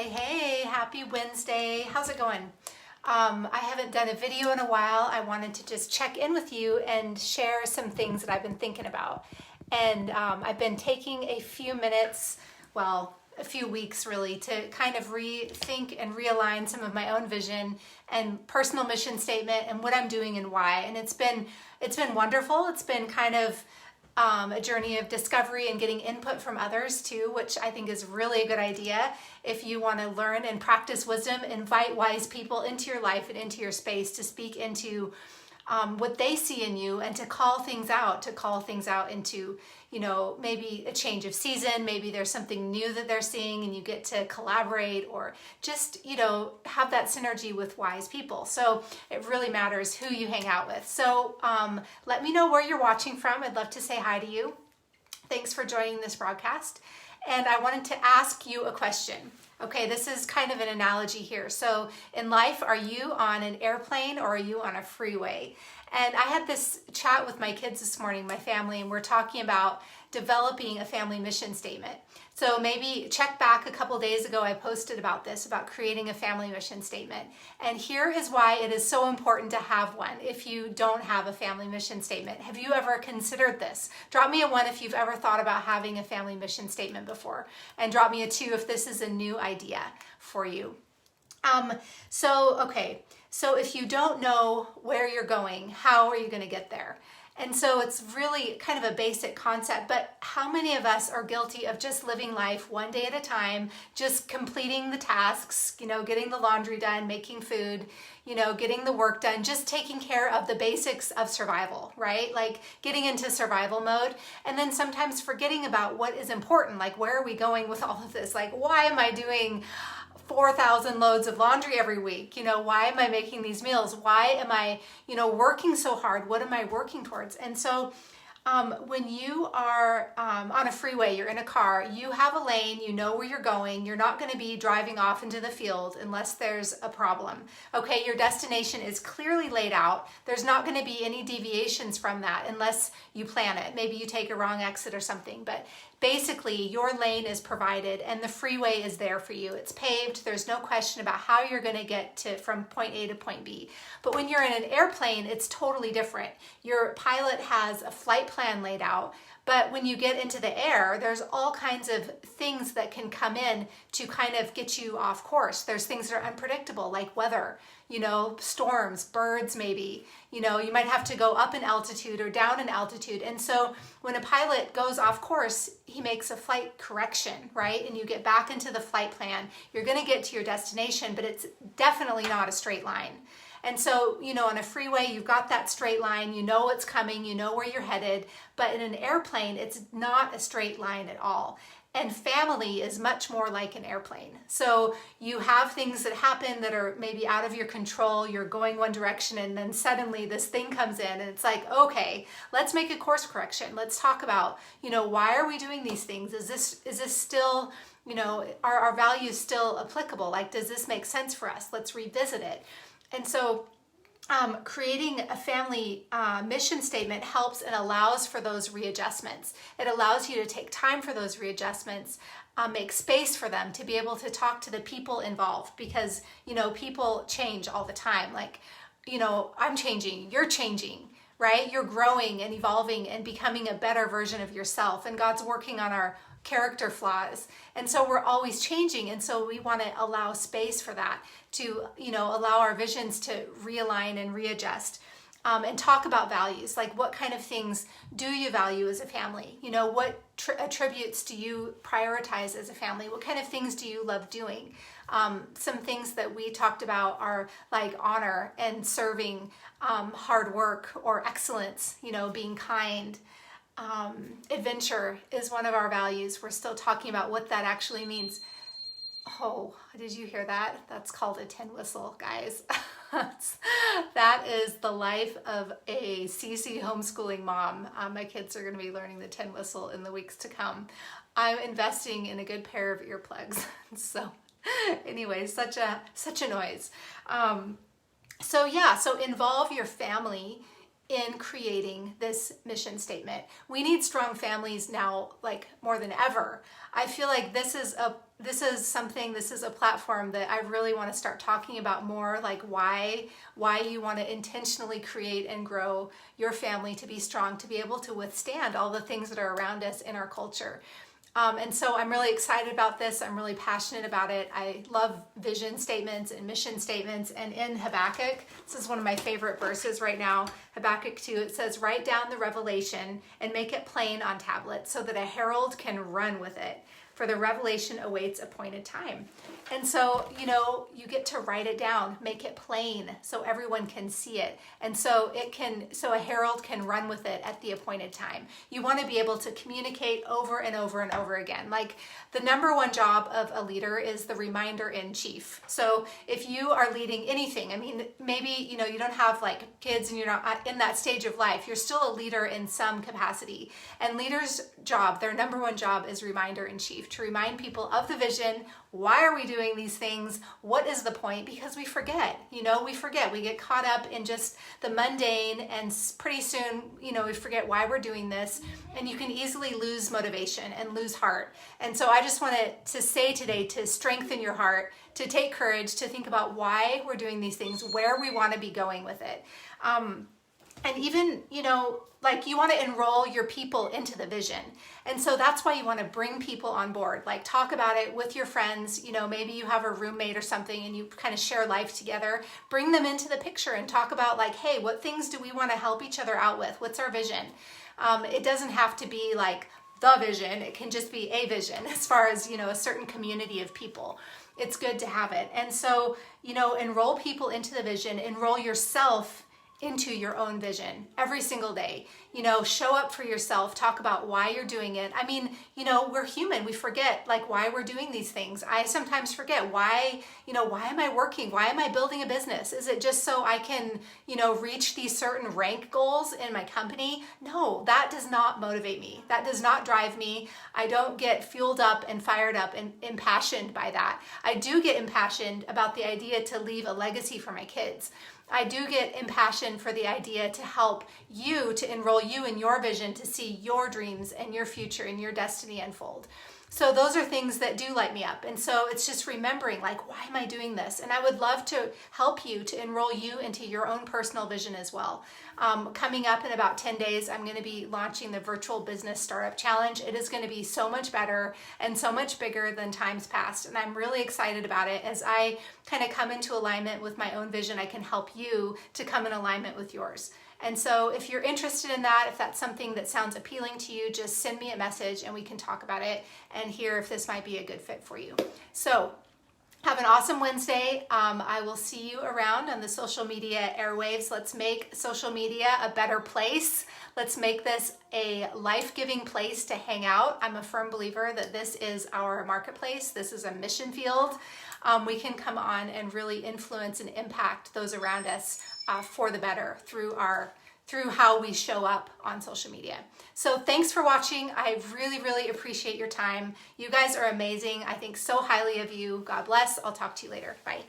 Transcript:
Hey, happy Wednesday. How's it going? I haven't done a video in a while. I wanted to just check in with you and share some things that I've been thinking about. And I've been taking a few minutes, well, a few weeks really, to kind of rethink and realign some of my own vision and personal mission statement and what I'm doing and why. And it's been wonderful. It's been kind of a journey of discovery and getting input from others too, which I think is really a good idea. If you want to learn and practice wisdom, invite wise people into your life and into your space to speak into what they see in you and to call things out into, maybe a change of season, maybe there's something new that they're seeing and you get to collaborate or just, have that synergy with wise people. So it really matters who you hang out with. So let me know where you're watching from. I'd love to say hi to you. Thanks for joining this broadcast. And I wanted to ask you a question. Okay, this is kind of an analogy here. So in life, are you on an airplane or are you on a freeway? And I had this chat with my kids this morning, my family, and we're talking about developing a family mission statement. So maybe check back a couple days ago, I posted about this, about creating a family mission statement. And here is why it is so important to have one if you don't have a family mission statement. Have you ever considered this? Drop me a 1 if you've ever thought about having a family mission statement before. And drop me a 2 if this is a new idea for you. So if you don't know where you're going, how are you going to get there? And so it's really kind of a basic concept, but how many of us are guilty of just living life one day at a time, just completing the tasks, getting the laundry done, making food, getting the work done, just taking care of the basics of survival, right? Like getting into survival mode, and then sometimes forgetting about what is important, like where are we going with all of this? Like, why am I doing 4,000 loads of laundry every week? Why am I making these meals? Why am I, working so hard? What am I working towards? And so when you are on a freeway, you're in a car, you have a lane, you know where you're going. You're not going to be driving off into the field unless there's a problem. Okay, your destination is clearly laid out. There's not going to be any deviations from that unless you plan it. Maybe you take a wrong exit or something, but basically your lane is provided and the freeway is there for you. It's paved. There's no question about how you're going to get from point A to point B. But when you're in an airplane, it's totally different. Your pilot has a flight plan laid out, but when you get into the air, there's all kinds of things that can come in to kind of get you off course. There's things that are unpredictable, like weather, storms, birds maybe. You might have to go up in altitude or down in altitude. And so when a pilot goes off course, he makes a flight correction, right? And you get back into the flight plan. You're going to get to your destination, but it's definitely not a straight line. And so, on a freeway, you've got that straight line, you know what's coming, you know where you're headed, but in an airplane, it's not a straight line at all. And family is much more like an airplane. So you have things that happen that are maybe out of your control, you're going one direction, and then suddenly this thing comes in and it's like, okay, let's make a course correction. Let's talk about, why are we doing these things? Is this still, are our values still applicable? Like, does this make sense for us? Let's revisit it. And so creating a family mission statement helps and allows for those readjustments. It allows you to take time for those readjustments, make space for them to be able to talk to the people involved because, people change all the time. Like, I'm changing, you're changing, right? You're growing and evolving and becoming a better version of yourself. And God's working on our character flaws. And so we're always changing. And so we want to allow space for that to, allow our visions to realign and readjust. And talk about values, like what kind of things do you value as a family? What attributes do you prioritize as a family? What kind of things do you love doing? Some things that we talked about are like honor and serving, hard work or excellence, being kind. Adventure is one of our values. We're still talking about what that actually means. Oh, did you hear that? That's called a tin whistle, guys. That is the life of a CC homeschooling mom. My kids are going to be learning the tin whistle in the weeks to come. I'm investing in a good pair of earplugs. So anyway, such a noise. So involve your family in creating this mission statement. We need strong families now, like more than ever. I feel like this is a platform that I really want to start talking about more, like why you want to intentionally create and grow your family to be strong, to be able to withstand all the things that are around us in our culture. And so I'm really excited about this. I'm really passionate about it. I love vision statements and mission statements. And in Habakkuk, this is one of my favorite verses right now, Habakkuk 2, it says, write down the revelation and make it plain on tablets so that a herald can run with it. For the revelation awaits appointed time. And so, you get to write it down, make it plain so everyone can see it. And so a herald can run with it at the appointed time. You want to be able to communicate over and over and over again. Like the number one job of a leader is the reminder in chief. So if you are leading anything, I mean, maybe, you don't have like kids and you're not in that stage of life, you're still a leader in some capacity. And leaders' job, their number one job is reminder in chief, to remind people of the vision. Why are we doing these things? What is the point? Because we forget, we get caught up in just the mundane, and pretty soon, we forget why we're doing this, and you can easily lose motivation and lose heart. And so I just wanted to say today to strengthen your heart, to take courage, to think about why we're doing these things, where we want to be going with it. And even, like you want to enroll your people into the vision. And so that's why you want to bring people on board, like talk about it with your friends. Maybe you have a roommate or something and you kind of share life together. Bring them into the picture and talk about like, hey, what things do we want to help each other out with? What's our vision? It doesn't have to be like the vision. It can just be a vision as far as, a certain community of people. It's good to have it. And so, enroll people into the vision, enroll yourself into your own vision every single day. Show up for yourself, talk about why you're doing it. I mean, we're human. We forget like why we're doing these things. I sometimes forget why am I working? Why am I building a business? Is it just so I can, reach these certain rank goals in my company? No, that does not motivate me. That does not drive me. I don't get fueled up and fired up and impassioned by that. I do get impassioned about the idea to leave a legacy for my kids. I do get impassioned for the idea to help you, to enroll you in your vision, to see your dreams and your future and your destiny unfold. So those are things that do light me up. And so it's just remembering, like, why am I doing this? And I would love to help you to enroll you into your own personal vision as well. Coming up in about 10 days, I'm going to be launching the Virtual Business Startup Challenge. It is going to be so much better and so much bigger than times past. And I'm really excited about it. As I kind of come into alignment with my own vision, I can help you to come in alignment with yours. And so if you're interested in that, if that's something that sounds appealing to you, just send me a message and we can talk about it and hear if this might be a good fit for you. So have an awesome Wednesday. I will see you around on the social media airwaves. Let's make social media a better place. Let's make this a life-giving place to hang out. I'm a firm believer that this is our marketplace. This is a mission field. We can come on and really influence and impact those around us for the better through how we show up on social media. So thanks for watching. I really, really appreciate your time. You guys are amazing. I think so highly of you. God bless. I'll talk to you later. Bye.